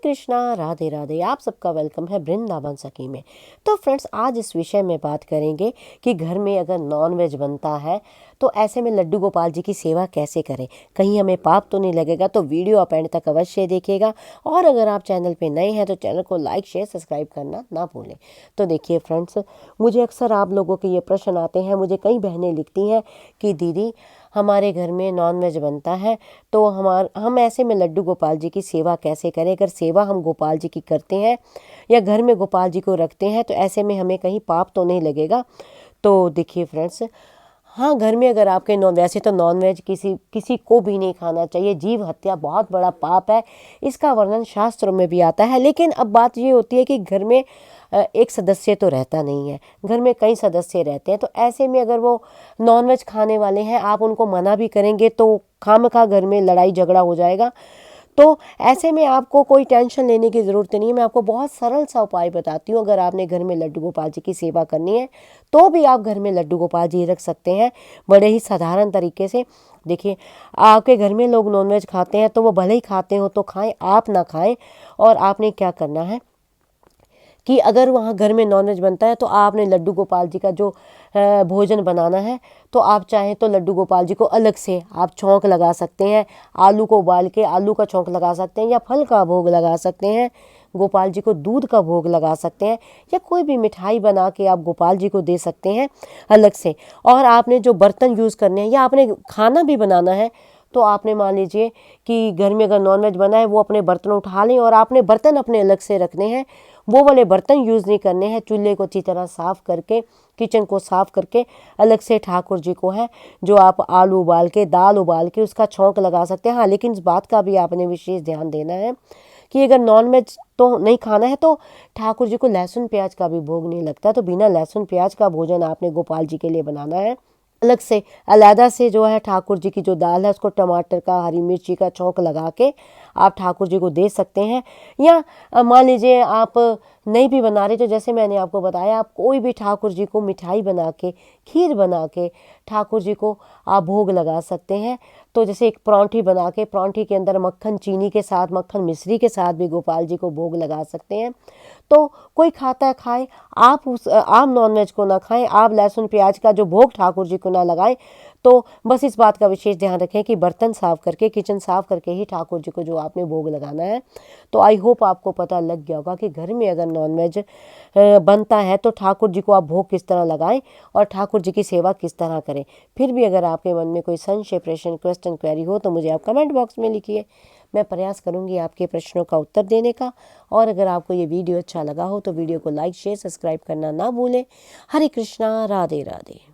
कृष्णा, राधे राधे। आप सबका वेलकम है वृंदावन सखी में। तो फ्रेंड्स, आज इस विषय में बात करेंगे कि घर में अगर नॉन वेज बनता है तो ऐसे में लड्डू गोपाल जी की सेवा कैसे करें, कहीं हमें पाप तो नहीं लगेगा। तो वीडियो आप एंड तक अवश्य देखिएगा। और अगर आप चैनल पे नए हैं तो चैनल को लाइक शेयर सब्सक्राइब करना ना भूलें। तो देखिए फ्रेंड्स, मुझे अक्सर आप लोगों के ये प्रश्न आते हैं, मुझे कई बहनें लिखती हैं कि दीदी हमारे घर में नॉन वेज बनता है तो हम ऐसे में लड्डू गोपाल जी की सेवा कैसे करें। अगर सेवा हम गोपाल जी की करते हैं या घर में गोपाल जी को रखते हैं तो ऐसे में हमें कहीं पाप तो नहीं लगेगा। तो देखिए फ्रेंड्स, हाँ, घर में अगर आपके वैसे तो नॉनवेज किसी को भी नहीं खाना चाहिए। जीव हत्या बहुत बड़ा पाप है, इसका वर्णन शास्त्रों में भी आता है। लेकिन अब बात ये होती है कि घर में एक सदस्य तो रहता नहीं है, घर में कई सदस्य रहते हैं। तो ऐसे में अगर वो नॉनवेज खाने वाले हैं, आप उनको मना भी करेंगे तो खामखा घर में लड़ाई झगड़ा हो जाएगा। तो ऐसे में आपको कोई टेंशन लेने की ज़रूरत नहीं है। मैं आपको बहुत सरल सा उपाय बताती हूँ। अगर आपने घर में लड्डू गोपाल जी की सेवा करनी है तो भी आप घर में लड्डू गोपाल जी रख सकते हैं बड़े ही साधारण तरीके से। देखिए, आपके घर में लोग नॉनवेज खाते हैं तो वो भले ही खाते हो तो खाएं, आप ना खाएं। और आपने क्या करना है कि अगर वहाँ घर में नॉनवेज बनता है तो आपने लड्डू गोपाल जी का जो भोजन बनाना है तो आप चाहें तो लड्डू गोपाल जी को अलग से आप छौंक लगा सकते हैं। आलू को उबाल के आलू का छौंक लगा सकते हैं, या फल का भोग लगा सकते हैं। गोपाल जी को दूध का भोग लगा सकते हैं, या कोई भी मिठाई बना के आप गोपाल जी को दे सकते हैं अलग से। और आपने जो बर्तन यूज़ करने हैं या आपने खाना भी बनाना है तो आपने मान लीजिए कि घर में अगर नॉनवेज बना है वो अपने बर्तन उठा लें और आपने बर्तन अपने अलग से रखने हैं। वो वाले बर्तन यूज़ नहीं करने हैं। चूल्हे को अच्छी तरह साफ़ करके, किचन को साफ़ करके अलग से ठाकुर जी को है जो आप आलू उबाल के, दाल उबाल के उसका छौंक लगा सकते हैं। हाँ, लेकिन इस बात का भी आपने विशेष ध्यान देना है कि अगर नॉनवेज तो नहीं खाना है तो ठाकुर जी को लहसुन प्याज का भी भोग नहीं लगता। तो बिना लहसुन प्याज का भोजन आपने गोपाल जी के लिए बनाना है। अलग से अलहदा से जो है ठाकुर जी की जो दाल है उसको टमाटर का, हरी मिर्ची का छौंक लगा के आप ठाकुर जी को दे सकते हैं। या मान लीजिए आप नहीं भी बना रहे तो जैसे मैंने आपको बताया, आप कोई भी ठाकुर जी को मिठाई बना के, खीर बना के ठाकुर जी को आप भोग लगा सकते हैं। तो जैसे एक परांठी बना के, परांठी के अंदर मक्खन चीनी के साथ, मक्खन मिश्री के साथ भी गोपाल जी को भोग लगा सकते हैं। तो कोई खाता है खाए, आप नॉनवेज को ना खाएं, आप लहसुन प्याज का जो भोग ठाकुर जी को ना लगाएं। तो बस इस बात का विशेष ध्यान रखें कि बर्तन साफ करके, किचन साफ करके ही ठाकुर जी को जो आपने भोग लगाना है। तो आई होप आपको पता लग गया होगा कि घर में अगर नॉनवेज बनता है तो ठाकुर जी को आप भोग किस तरह लगाएं और ठाकुर जी की सेवा किस तरह करें। फिर भी अगर आपके मन में कोई संशय, प्रश्न, क्वेश्चन, क्वेरी हो तो मुझे आप कमेंट बॉक्स में लिखिए। मैं प्रयास करूंगी आपके प्रश्नों का उत्तर देने का। और अगर आपको ये वीडियो अच्छा लगा हो तो वीडियो को लाइक शेयर सब्सक्राइब करना ना भूलें। हरे कृष्णा, राधे राधे।